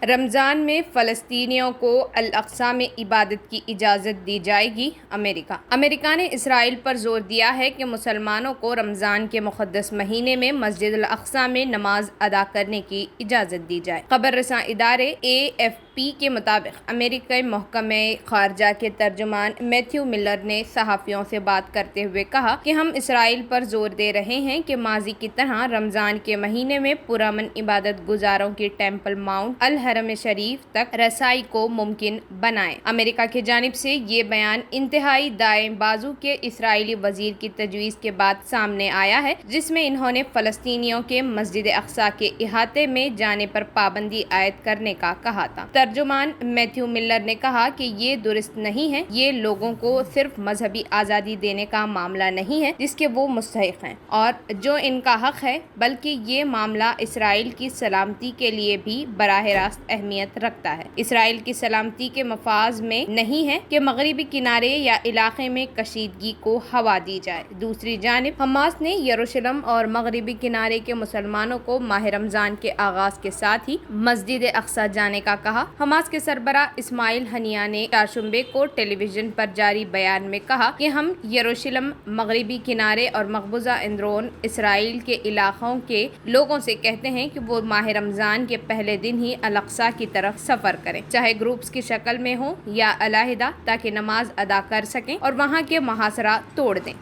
رمضان میں فلسطینیوں کو الاقصی میں عبادت کی اجازت دی جائے گی۔ امریکہ نے اسرائیل پر زور دیا ہے کہ مسلمانوں کو رمضان کے مقدس مہینے میں مسجد الاقصی میں نماز ادا کرنے کی اجازت دی جائے۔ خبر رساں ادارے AFP کے مطابق امریکی محکمہ خارجہ کے ترجمان میتھیو ملر نے صحافیوں سے بات کرتے ہوئے کہا کہ ہم اسرائیل پر زور دے رہے ہیں کہ ماضی کی طرح رمضان کے مہینے میں پرامن عبادت گزاروں کی ٹیمپل ماؤنٹ الحرم شریف تک رسائی کو ممکن بنائیں۔ امریکہ کی جانب سے یہ بیان انتہائی دائیں بازو کے اسرائیلی وزیر کی تجویز کے بعد سامنے آیا ہے، جس میں انہوں نے فلسطینیوں کے مسجد اقصی کے احاطے میں جانے پر پابندی عائد کرنے کا کہا تھا۔ ترجمان میتھیو ملر نے کہا کہ یہ درست نہیں ہے، یہ لوگوں کو صرف مذہبی آزادی دینے کا معاملہ نہیں ہے جس کے وہ مستحق ہیں اور جو ان کا حق ہے، بلکہ یہ معاملہ اسرائیل کی سلامتی کے لیے بھی براہ راست اہمیت رکھتا ہے۔ اسرائیل کی سلامتی کے مفاز میں نہیں ہے کہ مغربی کنارے یا علاقے میں کشیدگی کو ہوا دی جائے۔ دوسری جانب حماس نے یروشلم اور مغربی کنارے کے مسلمانوں کو ماہ رمضان کے آغاز کے ساتھ ہی مسجد اقصی جانے کا کہا۔ حماس کے سربراہ اسماعیل ہنیہ نے چہارشنبے کو ٹیلی ویژن پر جاری بیان میں کہا کہ ہم یروشلم، مغربی کنارے اور مقبوضہ اندرون اسرائیل کے علاقوں کے لوگوں سے کہتے ہیں کہ وہ ماہ رمضان کے پہلے دن ہی الاقصی کی طرف سفر کریں، چاہے گروپس کی شکل میں ہوں یا علیحدہ، تاکہ نماز ادا کر سکیں اور وہاں کے محاصرہ توڑ دیں۔